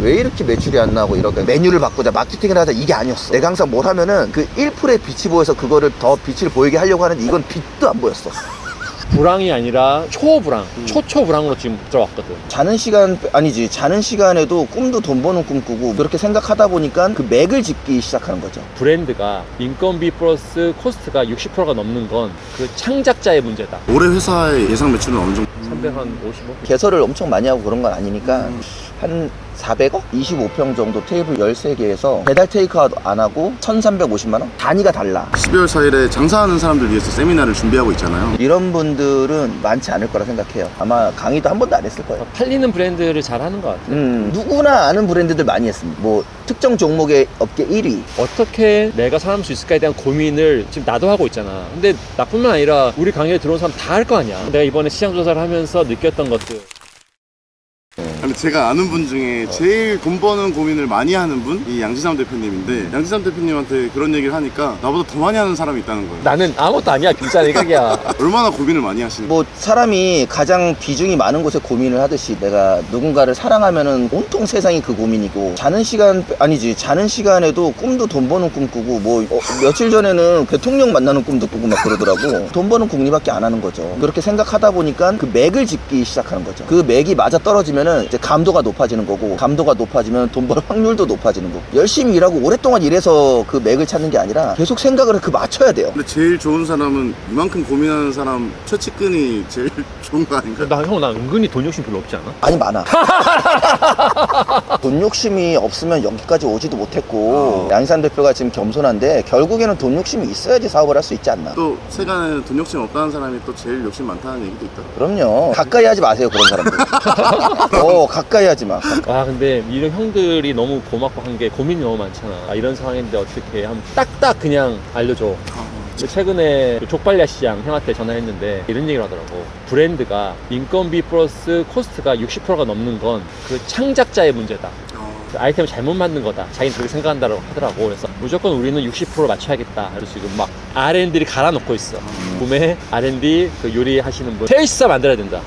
왜 이렇게 매출이 안 나고 이렇게 메뉴를 바꾸자, 마케팅을 하자, 이게 아니었어. 내가 항상 뭘 하면은 그 1%의 빛이 보여서 그거를 더 빛을 보이게 하려고 하는데 이건 빛도 안 보였어. 불황이 아니라 초불황, 초초불황으로 지금 들어왔거든. 자는 시간, 아니지, 자는 시간에도 꿈도 돈 버는 꿈 꾸고 그렇게 생각하다 보니까 그 맥을 짚기 시작하는 거죠. 브랜드가 인건비 플러스 코스트가 60%가 넘는 건 그 창작자의 문제다. 올해 회사의 예상 매출은 어느 정도? 355? 개설을 엄청 많이 하고 그런 건 아니니까 한 400억? 25평 정도 테이블 13개에서 배달 테이크아웃 안 하고 1,350만 원? 단위가 달라. 12월 4일에 장사하는 사람들 위해서 세미나를 준비하고 있잖아요. 이런 분들은 많지 않을 거라 생각해요. 아마 강의도 한 번도 안 했을 거예요. 팔리는 브랜드를 잘 하는 것 같아. 누구나 아는 브랜드들 많이 했습니다. 뭐 특정 종목의 업계 1위. 어떻게 내가 살아남을 수 있을까에 대한 고민을 지금 나도 하고 있잖아. 근데 나뿐만 아니라 우리 강의에 들어온 사람 다 할 거 아니야. 내가 이번에 시장 조사를 하면서 느꼈던 것들. 근데 제가 아는 분 중에 제일 돈 버는 고민을 많이 하는 분? 이 양지삼 대표님인데, 양지삼 대표님한테 그런 얘기를 하니까 나보다 더 많이 하는 사람이 있다는 거예요. 나는 아무것도 아니야. 빈자 일각이야. 얼마나 고민을 많이 하시는 거예요? 뭐 사람이 가장 비중이 많은 곳에 고민을 하듯이 내가 누군가를 사랑하면은 온통 세상이 그 고민이고, 자는 시간, 아니지, 자는 시간에도 꿈도 돈 버는 꿈 꾸고, 뭐 며칠 전에는 대통령 만나는 꿈도 꾸고 막 그러더라고. 돈 버는 궁리밖에 안 하는 거죠. 그렇게 생각하다 보니까 그 맥을 짚기 시작하는 거죠. 그 맥이 맞아 떨어지면은 이제 감도가 높아지는 거고, 감도가 높아지면 돈 벌 확률도 높아지는 거고. 열심히 일하고 오랫동안 일해서 그 맥을 찾는 게 아니라 계속 생각을 그 맞춰야 돼요. 근데 제일 좋은 사람은 이만큼 고민하는 사람 최측근이 제일 좋은 거 아닌가요? 나 은근히 돈 욕심 별로 없지 않아? 아니, 많아. 돈 욕심이 없으면 여기까지 오지도 못했고, 양산 대표가 지금 겸손한데 결국에는 돈 욕심이 있어야지 사업을 할 수 있지 않나. 또 세간에는 돈 욕심 없다는 사람이 또 제일 욕심 많다는 얘기도 있더라고요. 그럼요. 가까이 하지 마세요, 그런 사람들. 가까이 하지 마. 아 근데 이런 형들이 너무 고맙고 한 게 고민이 너무 많잖아. 아, 이런 상황인데 어떻게 하면 딱딱 그냥 알려줘. 최근에 족발야 시장 형한테 전화했는데 이런 얘기를 하더라고. 브랜드가 인건비 플러스 코스트가 60%가 넘는 건 그 창작자의 문제다. 그 아이템을 잘못 만든 거다. 자기는 그렇게 생각한다고 하더라고. 그래서 무조건 우리는 60% 맞춰야겠다. 그래서 지금 막 R&D를 갈아놓고 있어. 구매, R&D, 그 요리하시는 분 세일사 만들어야 된다.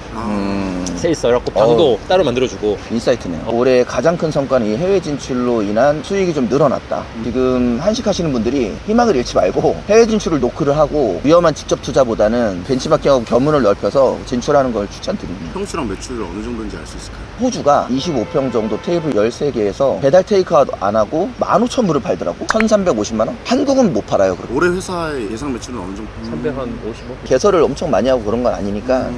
세일사. 그래갖고 방도 따로 만들어주고. 인사이트네요. 올해 가장 큰 성과는 이 해외 진출로 인한 수익이 좀 늘어났다. 지금 한식 하시는 분들이 희망을 잃지 말고 해외 진출을 노크를 하고 위험한 직접 투자보다는 벤치마킹하고 견문을 넓혀서 진출하는 걸 추천드립니다. 평수랑 매출을 어느 정도인지 알 수 있을까요? 호주가 25평 정도 테이블 13개에서 배달 테이크아웃 안 하고 15,000불을 팔더라고. 1,350만 원? 한국은 못 팔아요. 그렇게. 올해 회사의 예상 매출은 어느 정도? 355? 개설을 엄청 많이 하고 그런 건 아니니까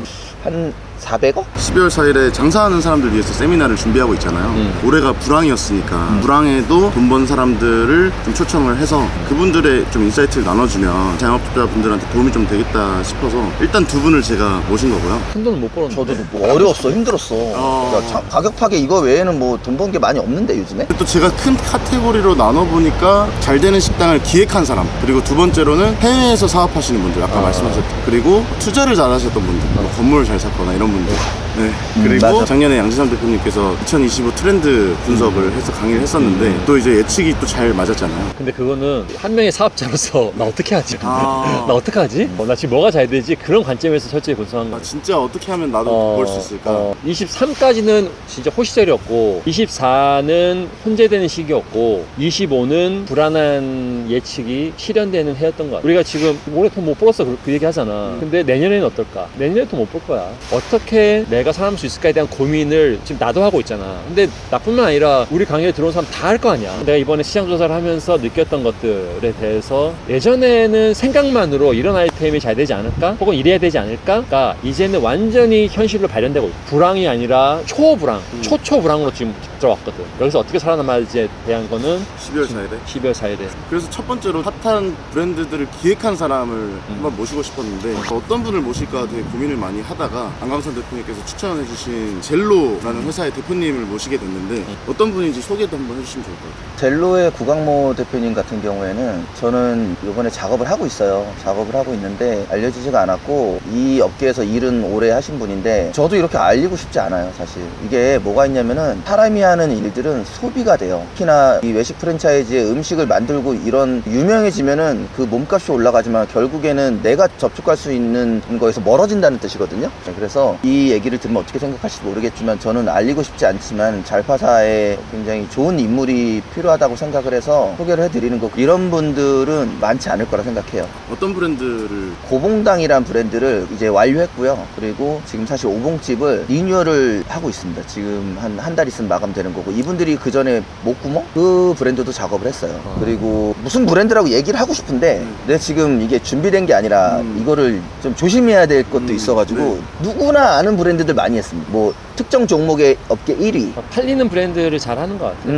한 400억? 12월 4일에 장사하는 사람들 위해서 세미나를 준비하고 있잖아요. 올해가 불황이었으니까 불황에도 돈 번 사람들을 좀 초청을 해서 그분들의 좀 인사이트를 나눠주면 자영업자분들한테 도움이 좀 되겠다 싶어서 일단 두 분을 제가 모신 거고요. 큰 돈은 못 벌었는데. 저도 뭐 어려웠어. 힘들었어. 그러니까 가격 파괴 이거 외에는 뭐 돈 번 게 많이 없는데 요즘에? 또 제가 큰 카테고리로 나눠보니까 잘 되는 식당을 기획한 사람, 그리고 두 번째로는 해외에서 사업하시는 분들, 아까 말씀하셨던, 그리고 투자를 잘하셨던 분들, 뭐 건물을 잘 샀거나 이런 분들. 네. 그리고 맞아. 작년에 양지삼 대표님께서 2025 트렌드 분석을 해서 강의를 했었는데 또 이제 예측이 또 잘 맞았잖아요. 근데 그거는 한 명의 사업자로서 나 어떻게 하지? 아. 나 어떻게 하지? 나 지금 뭐가 잘 되지? 그런 관점에서 철저히 분석한 거야. 진짜 어떻게 하면 나도 볼 수 있을까? 23까지는 진짜 호시절이었고 24는 혼재되는 시기였고 25는 불안한 예측이 실현되는 해였던 것 같아. 우리가 지금 올해 돈 못 벌었어 그 얘기 하잖아. 근데 내년에는 어떨까? 내년에도 못 볼 거야. 어떻게 내가 살아남을 수 있을까에 대한 고민을 지금 나도 하고 있잖아. 근데 나뿐만 아니라 우리 강의에 들어온 사람 다 할 거 아니야. 내가 이번에 시장 조사를 하면서 느꼈던 것들에 대해서 예전에는 생각만으로 이런 아이템이 잘 되지 않을까? 혹은 이래야 되지 않을까?가 이제는 완전히 현실로 발현되고 있고 불황이 아니라 초불황, 초초불황으로 지금 들어왔거든. 여기서 어떻게 살아남아야지에 대한 거는 12월 4일에 12월 4일에 그래서 첫 번째로 핫한 브랜드들을 기획한 사람을 한번 모시고 싶었는데 어떤 분을 모실까 되게 고민을 많이 하다가 안광선 대표님께서 추천해 주신 젤로라는 회사의 대표님을 모시게 됐는데 어떤 분인지 소개도 한번 해주시면 좋을 것 같아요. 젤로의 구강모 대표님 같은 경우에는 저는 이번에 작업을 하고 있어요. 작업을 하고 있는데 알려지지가 않았고 이 업계에서 일은 오래 하신 분인데 저도 이렇게 알리고 싶지 않아요. 사실 이게 뭐가 있냐면은 사람이 하는 일들은 소비가 돼요. 특히나 이 외식 프랜차이즈의 음식을 만들고 이런 유명해지면은 그 몸값이 올라가지만 결국에는 내가 접촉할 수 있는 거에서 멀어진다는 뜻이거든요. 그래서 이 얘기를 들으면 어떻게 생각하실지 모르겠지만 저는 알리고 싶지 않지만 잘파사에 굉장히 좋은 인물이 필요하다고 생각을 해서 소개를 해드리는 거고 이런 분들은 많지 않을 거라 생각해요. 어떤 브랜드를 고봉당이란 브랜드를 이제 완료했고요. 그리고 지금 사실 오봉집을 리뉴얼을 하고 있습니다. 지금 한 달 있으면 마감되는 거고 이분들이 그 전에 목구멍? 그 브랜드도 작업을 했어요. 그리고 무슨 브랜드라고 얘기를 하고 싶은데 내가 지금 이게 준비된 게 아니라 이거를 좀 조심해야 될 것도 있어가지고 누구나 아는 브랜드들 많이 했습니다. 뭐 특정 종목의 업계 1위. 팔리는 브랜드를 잘 하는 것 같아요.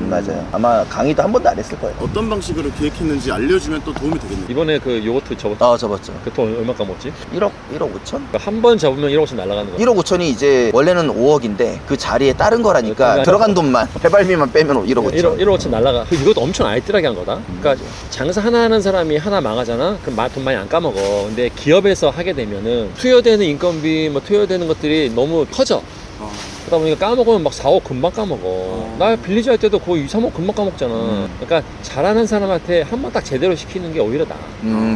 맞아요. 아마 강의도 한 번도 안 했을 거예요. 어떤 방식으로 기획했는지 알려주면 또 도움이 되겠네요. 이번에 그 요거트 접었죠? 접었죠. 그 돈 얼마 까먹었지? 1억 5천? 한 번 접으면 1억 5천 날아가는 거야. 1억 5천이 이제 원래는 5억인데 그 자리에 따른 거라니까 그러니까 들어간 돈만 배발비만 빼면 1억 5천. 1억 5천 날라가. 이것도 엄청 알뜰하게 한 거다. 그러니까 장사 하나 하는 사람이 하나 망하잖아. 그럼 돈 많이 안 까먹어. 근데 기업에서 하게 되면은 투여되는 인건비, 뭐 투여되는 것들이 너무 커져. 그러다 보니까 까먹으면 막 4억 금방 까먹어. 나 빌리지 할 때도 거의 2, 3억 금방 까먹잖아. 그러니까 잘하는 사람한테 한 번 딱 제대로 시키는 게 오히려 나아.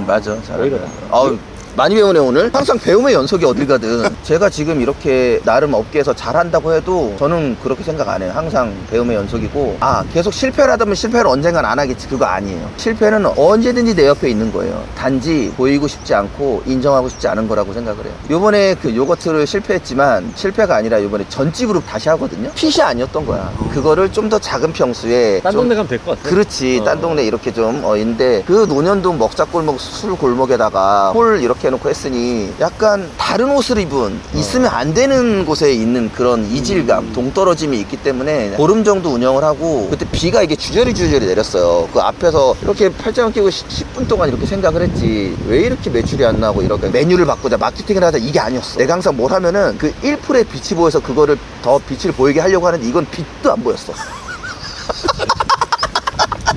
맞아. 오히려 아우 많이 배우네 오늘. 항상 배움의 연속이 어딜 가든 제가 지금 이렇게 나름 업계에서 잘한다고 해도 저는 그렇게 생각 안 해요. 항상 배움의 연속이고 계속 실패를 하다면 실패를 언젠간 안 하겠지. 그거 아니에요. 실패는 언제든지 내 옆에 있는 거예요. 단지 보이고 싶지 않고 인정하고 싶지 않은 거라고 생각을 해요. 요번에 그 요거트를 실패했지만 실패가 아니라 요번에 전집으로 다시 하거든요. 핏이 아니었던 거야. 그거를 좀 더 작은 평수에 딴 좀 동네 가면 될 것 같아. 그렇지. 딴 동네 이렇게 좀 있는데 그 노년동 먹자골목 술 골목에다가 홀 이렇게 해놓고 했으니 약간 다른 옷을 입은 있으면 안 되는 곳에 있는 그런 이질감, 동떨어짐이 있기 때문에 보름 정도 운영을 하고 그때 비가 이게 주저리 내렸어요. 그 앞에서 이렇게 팔짱을 끼고 10분 동안 이렇게 생각을 했지. 왜 이렇게 매출이 안 나고 이렇게 메뉴를 바꾸자, 마케팅을 하자 이게 아니었어. 내가 항상 뭘 하면은 그 1%의 빛이 보여서 그거를 더 빛을 보이게 하려고 하는데 이건 빛도 안 보였어.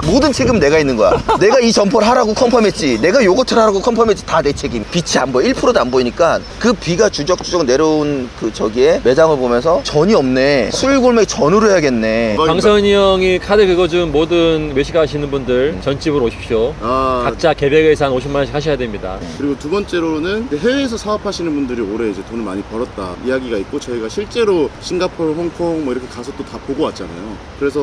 모든 책임 내가 있는 거야. 내가 이 점포를 하라고 컨펌했지. 내가 요거트를 하라고 컨펌했지. 다 내 책임. 빛이 안 보여. 1%도 안 보이니까 그 비가 주적주적 내려온 그 저기에 매장을 보면서 전이 없네. 술골목에 전으로 해야겠네. 강선이 형이 카드 긁어준 모든 외식 하시는 분들 전집으로 오십시오. 각자 계획 예산 50만 원씩 하셔야 됩니다. 그리고 두 번째로는 해외에서 사업하시는 분들이 올해 이제 돈을 많이 벌었다 이야기가 있고 저희가 실제로 싱가포르, 홍콩 뭐 이렇게 가서 또 다 보고 왔잖아요. 그래서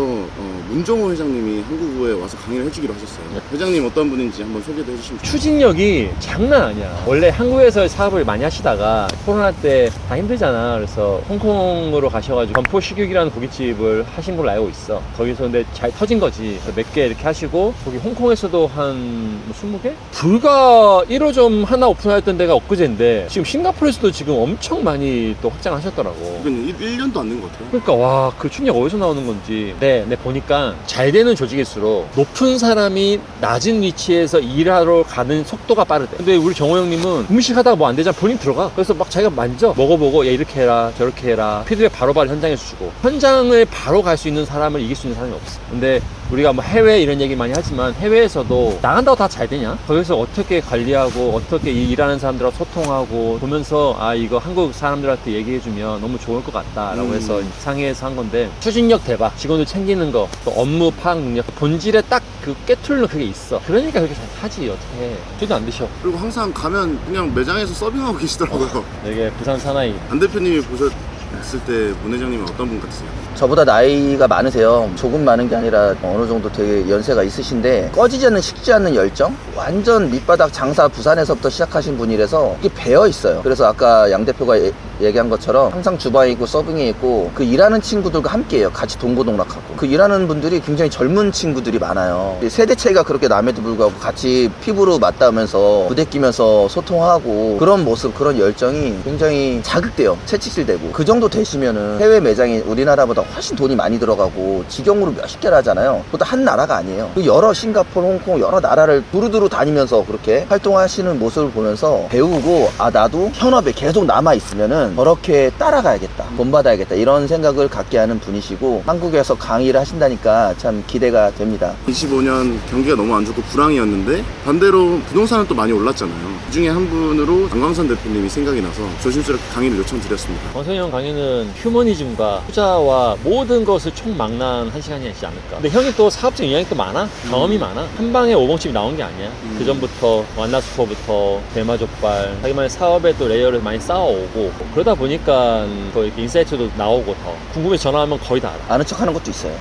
문종호 회장님이 한국에 와서 강의를 해주기로 하셨어요. 회장님 어떤 분인지 한번 소개도 해주시면 좋겠어요. 추진력이 장난 아니야. 원래 한국에서 사업을 많이 하시다가 코로나 때 다 힘들잖아. 그래서 홍콩으로 가셔가지고 건포식육이라는 고깃집을 하신 걸로 알고 있어. 거기서 근데 잘 터진 거지. 몇 개 이렇게 하시고 거기 홍콩에서도 한 20개? 불과 1호점 하나 오픈했던 데가 엊그제인데 지금 싱가포르에서도 지금 엄청 많이 또 확장하셨더라고. 이건 1년도 안 된 것 같아요. 그러니까 와, 그 추진력 어디서 나오는 건지. 네, 보니까 잘 되는 조직일수록 높은 사람이 낮은 위치에서 일하러 가는 속도가 빠르대. 근데 우리 정호 형님은 음식 하다가 뭐 안 되잖아. 본인 들어가. 그래서 막 자기가 만져. 먹어보고, 야, 이렇게 해라, 저렇게 해라. 피드백 바로바로 현장에서 주고. 현장을 바로 갈 수 있는 사람을 이길 수 있는 사람이 없어. 근데 우리가 뭐 해외 이런 얘기 많이 하지만 해외에서도 나간다고 다 잘 되냐? 거기서 어떻게 관리하고 어떻게 일하는 사람들하고 소통하고 보면서 이거 한국 사람들한테 얘기해주면 너무 좋을 것 같다라고 해서 상의해서 한 건데 추진력 대박. 직원들 챙기는 거, 또 업무 파악 능력, 본질에 딱 그 꿰뚫는 그게 있어. 그러니까 그렇게 잘 하지. 어떻게 해. 저도 안 드셔. 그리고 항상 가면 그냥 매장에서 서빙하고 계시더라고요. 이게 부산 사나이. 안 대표님이 보셨을 때 문 회장님은 어떤 분 같으세요? 저보다 나이가 많으세요. 조금 많은 게 아니라 어느 정도 되게 연세가 있으신데 꺼지지 않는 식지 않는 열정? 완전 밑바닥 장사 부산에서부터 시작하신 분이라서 이게 배어 있어요. 그래서 아까 양 대표가 얘기한 것처럼 항상 주방에 있고 서빙에 있고 그 일하는 친구들과 함께해요. 같이 동고동락하고 그 일하는 분들이 굉장히 젊은 친구들이 많아요. 세대 차이가 그렇게 남에도 불구하고 같이 피부로 맞닿으면서 부대끼면서 소통하고 그런 모습, 그런 열정이 굉장히 자극돼요. 채찍질되고 그 정도 되시면은 해외 매장이 우리나라보다 훨씬 돈이 많이 들어가고 직영으로 몇십 개를 하잖아요. 그것도 한 나라가 아니에요. 그 여러 싱가포르, 홍콩 여러 나라를 두루두루 다니면서 그렇게 활동하시는 모습을 보면서 배우고 나도 현업에 계속 남아있으면은 저렇게 따라가야겠다, 본받아야겠다 이런 생각을 갖게 하는 분이시고 한국에서 강의를 하신다니까 참 기대가 됩니다. 25년 경기가 너무 안 좋고 불황이었는데 반대로 부동산은 또 많이 올랐잖아요. 그 중에 한 분으로 안광선 대표님이 생각이 나서 조심스럽게 강의를 요청드렸습니다. 강선이 형 강의는 나중에는 휴머니즘과 투자와 모든 것을 총망라한 한 시간이지 않을까. 근데 형이 또 사업적 영향이 또 많아. 경험이 많아. 한 방에 5번집이 나온 게 아니야. 그 전부터 완나스토어부터 대마족발 자기만의 사업에 또 레이어를 많이 쌓아오고 그러다 보니까 또 이렇게 인사이트도 나오고 더 궁금해 전화하면 거의 다 알아. 아는 척하는 것도 있어요.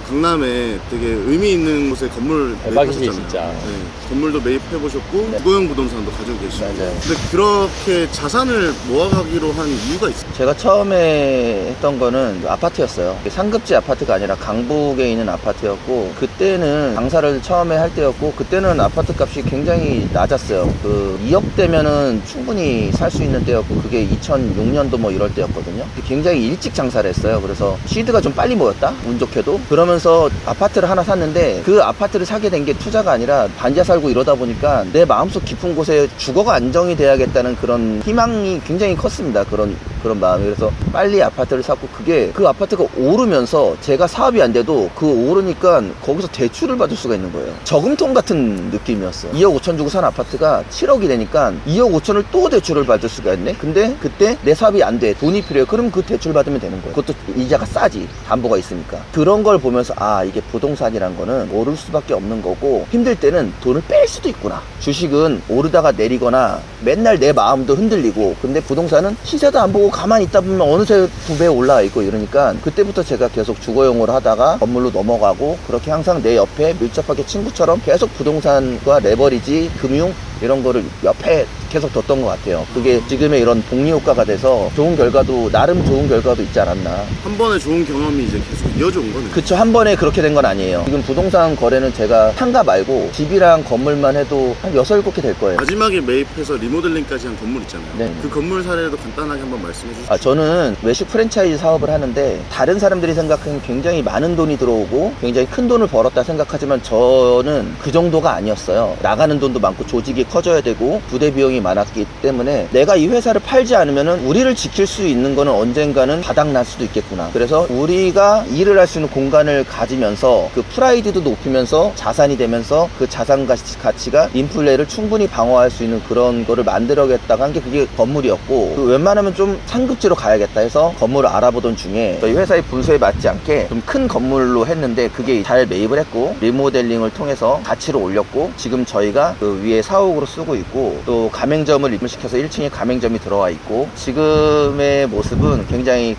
강남에 되게 의미 있는 곳에 건물 대박이지, 매입하셨잖아요. 진짜. 네. 건물도 매입해보셨고 네. 구고형 부동산도 가지고 계시고. 맞아요. 근데 그렇게 자산을 모아가기로 한 이유가 있어요? 제가 처음에 했던 거는 아파트였어요. 상급지 아파트가 아니라 강북에 있는 아파트였고, 그때는 장사를 처음에 할 때였고, 그때는 아파트 값이 굉장히 낮았어요. 그 2억대면은 충분히 살 수 있는 때였고, 그게 2006년도 뭐 이럴 때였거든요. 굉장히 일찍 장사를 했어요. 그래서 시드가 좀 빨리 모였다? 운 좋게도. 그러면서 아파트를 하나 샀는데, 그 아파트를 사게 된 게 투자가 아니라 반지하 살고 이러다 보니까 내 마음속 깊은 곳에 주거가 안정이 돼야겠다는 그런 희망이 굉장히 컸습니다. 그런 마음이. 그래서 빨리 아파트를 샀고, 그게 그 아파트가 오르면서 제가 사업이 안 돼도 그 오르니까 거기서 대출을 받을 수가 있는 거예요. 저금통 같은 느낌이었어요. 2억 5천 주고 산 아파트가 7억이 되니까 2억 5천을 또 대출을 받을 수가 있네. 근데 그때 내 사업이 안 돼. 돈이 필요해. 그럼 그 대출 받으면 되는 거예요. 그것도 이자가 싸지. 담보가 있으니까. 그런 걸 보면서 아, 이게 부동산이란 거는 오를 수밖에 없는 거고, 힘들 때는 돈을 뺄 수도 있구나. 주식은 오르다가 내리거나 맨날 내 마음도 흔들리고, 근데 부동산은 시세도 안 보고 가만히 있다 보면 어느새 2배 올라와 있고 이러니까, 그때부터 제가 계속 주거용으로 하다가 건물로 넘어가고, 그렇게 항상 내 옆에 밀접하게 친구처럼 계속 부동산과 레버리지, 금융 이런 거를 옆에 계속 뒀던 것 같아요. 그게 지금의 이런 복리효과가 돼서 좋은 결과도, 나름 좋은 결과도 있지 않았나. 한 번의 좋은 경험이 이제 계속 이어져 온 거네요. 그쵸, 한 번에 그렇게 된 건 아니에요. 지금 부동산 거래는 제가 상가 말고 집이랑 건물만 해도 한 6, 7개 될 거예요. 마지막에 매입해서 리모델링까지 한 건물 있잖아요. 네. 그 건물 사례도 간단하게 한번 말씀해 주시죠. 아, 저는 외식 프랜차이즈 사업을 하는데, 다른 사람들이 생각하는 굉장히 많은 돈이 들어오고 굉장히 큰 돈을 벌었다 생각하지만, 저는 그 정도가 아니었어요. 나가는 돈도 많고 조직이 커져야 되고 부대 비용이 많았기 때문에, 내가 이 회사를 팔지 않으면은 우리를 지킬 수 있는 거는 언젠가는 바닥날 수도 있겠구나. 그래서 우리가 일을 할 수 있는 공간을 가지면서 그 프라이드도 높이면서 자산이 되면서 그 자산 가치가 인플레를 충분히 방어할 수 있는 그런 거를 만들어야겠다고 한 게 그게 건물이었고, 그 웬만하면 좀 상급지로 가야겠다 해서 건물을 알아보던 중에 저희 회사의 분수에 맞지 않게 좀 큰 건물로 했는데, 그게 잘 매입을 했고 리모델링을 통해서 가치를 올렸고, 지금 저희가 그 위에 사옥으로 쓰고 있고, 또 가맹점을 입문시켜서 1층에 가맹점이 들어와 있고, 지금의 모습은 굉장히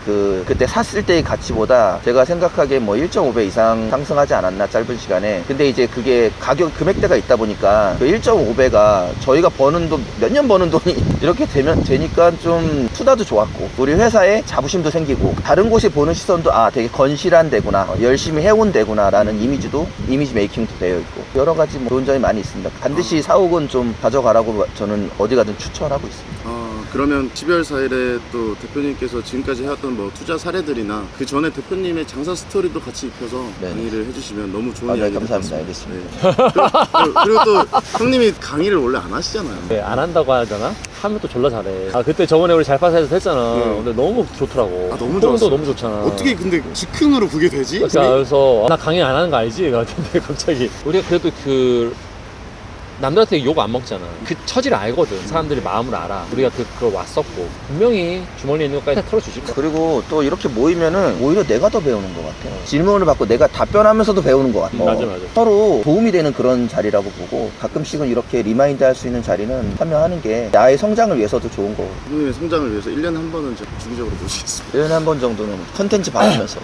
그때 샀을 때의 가치보다 제가 생각하기에 뭐 1.5배 이상 상승하지 않았나, 짧은 시간에. 근데 이제 그게 가격 금액대가 있다 보니까 그 1.5배가 저희가 버는 돈, 몇 년 버는 돈이 이렇게 되니까 좀 투자도 좋았고, 우리 회사에 자부심도 생기고, 다른 곳이 보는 시선도 아, 되게 건실한 데구나, 열심히 해온 데구나 라는 이미지 메이킹도 되어 있고, 여러 가지 뭐 좋은 점이 많이 있습니다. 반드시 사옥은 좀 가져가라고 저는 어디 가든 추천하고 있습니다. 그러면 12월 4일에 또 대표님께서 지금까지 해왔던 뭐 투자 사례들이나 그 전에 대표님의 장사 스토리도 같이 입혀서 네. 강의를 해주시면 너무 좋은 네, 이야기 될 것 감사합니다. 같습니다. 알겠습니다. 네. 그리고 또 형님이 강의를 원래 안 하시잖아요. 네, 안 한다고 하잖아? 하면 또 졸라 잘해. 아, 그때 저번에 우리 잘파사에서 했잖아. 네. 근데 너무 좋더라고. 아, 너무 호응도 좋았어요. 너무 좋잖아. 어떻게 근데 즉흥으로 그게 되지? 그래서 나 강의 안 하는 거 알지? 같은데 갑자기 우리가 그래도 남들한테 욕 안 먹잖아. 그 처지를 알거든. 사람들이 마음을 알아. 우리가 그걸 왔었고, 분명히 주머니에 있는 것까지 다 털어주실 거야. 그리고 또 이렇게 모이면은 오히려 내가 더 배우는 것 같아요. 질문을 받고 내가 답변하면서도 배우는 것 같아요. 맞아. 서로 도움이 되는 그런 자리라고 보고, 가끔씩은 이렇게 리마인드 할 수 있는 자리는 참여하는 게 나의 성장을 위해서도 좋은 거고. 부모님의 성장을 위해서 1년에 한 번은 제가 주기적으로 모시겠습니다. 1년에 한 번 정도는 컨텐츠 받으면서.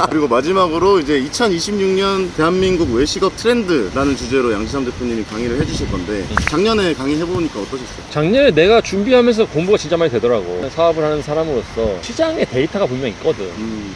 그리고 마지막으로 이제 2026년 대한민국 외식업 트렌드라는 주제로 양지삼 대표님이 강의를 해주실 건데, 작년에 강의 해보니까 어떠셨어요? 작년에 내가 준비하면서 공부가 진짜 많이 되더라고. 사업을 하는 사람으로서 시장에 데이터가 분명 있거든.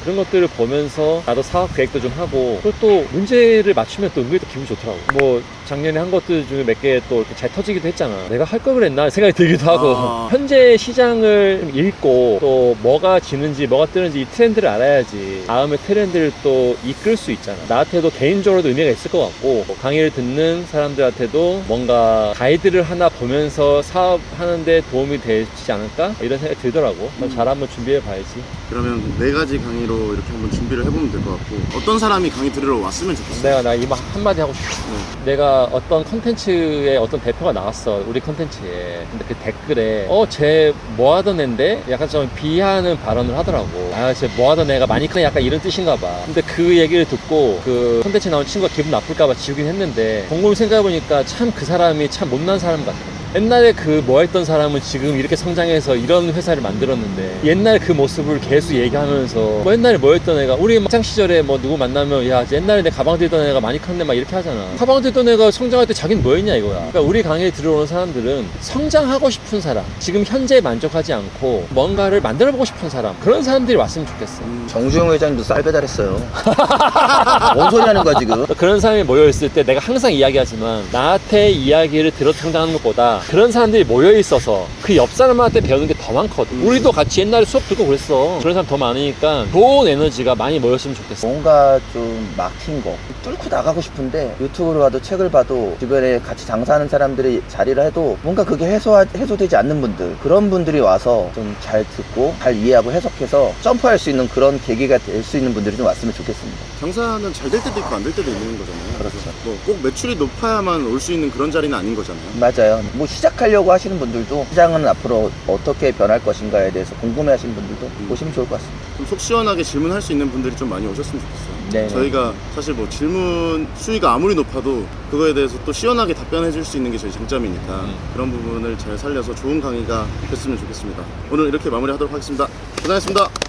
그런 것들을 보면서 나도 사업 계획도 좀 하고, 그리고 또 문제를 맞추면 또 은근히 또 기분이 좋더라고. 뭐 작년에 한 것들 중에 몇 개 또 이렇게 잘 터지기도 했잖아. 내가 할 걸 그랬나 생각이 들기도 하고. 현재 시장을 읽고 또 뭐가 지는지 뭐가 뜨는지 이 트렌드를 알아야지 다음에 트렌드를 또 이끌 수 있잖아. 나한테도 개인적으로도 의미가 있을 것 같고, 강의를 듣는 사람들한테도 뭔가 가이드를 하나 보면서 사업하는데 도움이 되지 않을까? 이런 생각이 들더라고. 잘 한번 준비해 봐야지. 그러면 4가지 강의로 이렇게 한번 준비를 해보면 될 것 같고, 어떤 사람이 강의 들으러 왔으면 좋겠어요. 내가 이말 한마디 하고 싶어. 내가 어떤 컨텐츠에 어떤 대표가 나왔어, 우리 컨텐츠에. 근데 그 댓글에 쟤 뭐 하던 앤데 약간 좀 비하하는 발언을 하더라고. 쟤 뭐 하던 애가 많이 크네, 약간 이런 뜻인가 봐. 근데 그 얘기를 듣고 그 컨텐츠에 나온 친구가 기분 나쁠까 봐 지우긴 했는데, 곰곰이 생각해보니까 참 그 사람이 참 못난 사람 같아. 옛날에 그 뭐 했던 사람은 지금 이렇게 성장해서 이런 회사를 만들었는데, 옛날 그 모습을 계속 얘기하면서 뭐 옛날에 뭐 했던 애가, 우리 학창 시절에 뭐 누구 만나면 야 옛날에 내 가방 들던 애가 많이 컸네 막 이렇게 하잖아. 가방 들던 애가 성장할 때 자기는 뭐 했냐 이거야. 그러니까 우리 강의에 들어오는 사람들은 성장하고 싶은 사람, 지금 현재에 만족하지 않고 뭔가를 만들어보고 싶은 사람, 그런 사람들이 왔으면 좋겠어. 정주영 회장님도 쌀 배달했어요. 뭔 소리 하는 거야 지금? 그런 사람이 모여있을 때 내가 항상 이야기하지만, 나한테 이야기를 들어 성장하는 것보다 그런 사람들이 모여있어서 그 옆 사람한테 배우는 게 더 많거든. 우리도 같이 옛날에 수업 듣고 그랬어. 그런 사람 더 많으니까 좋은 에너지가 많이 모였으면 좋겠어. 뭔가 좀 막힌 거 뚫고 나가고 싶은데, 유튜브로 봐도 책을 봐도 주변에 같이 장사하는 사람들이 자리를 해도 뭔가 그게 해소되지 않는 분들, 그런 분들이 와서 좀 잘 듣고 잘 이해하고 해석해서 점프할 수 있는 그런 계기가 될 수 있는 분들이 좀 왔으면 좋겠습니다. 장사는 잘 될 때도 있고 안 될 때도 있는 거잖아요. 그렇죠. 뭐 꼭 매출이 높아야만 올 수 있는 그런 자리는 아닌 거잖아요. 맞아요. 뭐 시작하려고 하시는 분들도 시장은 앞으로 어떻게 변할 것인가에 대해서 궁금해 하시는 분들도 보시면 좋을 것 같습니다. 좀 속 시원하게 질문할 수 있는 분들이 좀 많이 오셨으면 좋겠어요. 네. 저희가 사실 뭐 질문 수위가 아무리 높아도 그거에 대해서 또 시원하게 답변해 줄 수 있는 게 저희 장점이니까 그런 부분을 잘 살려서 좋은 강의가 됐으면 좋겠습니다. 오늘 이렇게 마무리하도록 하겠습니다. 고생하셨습니다.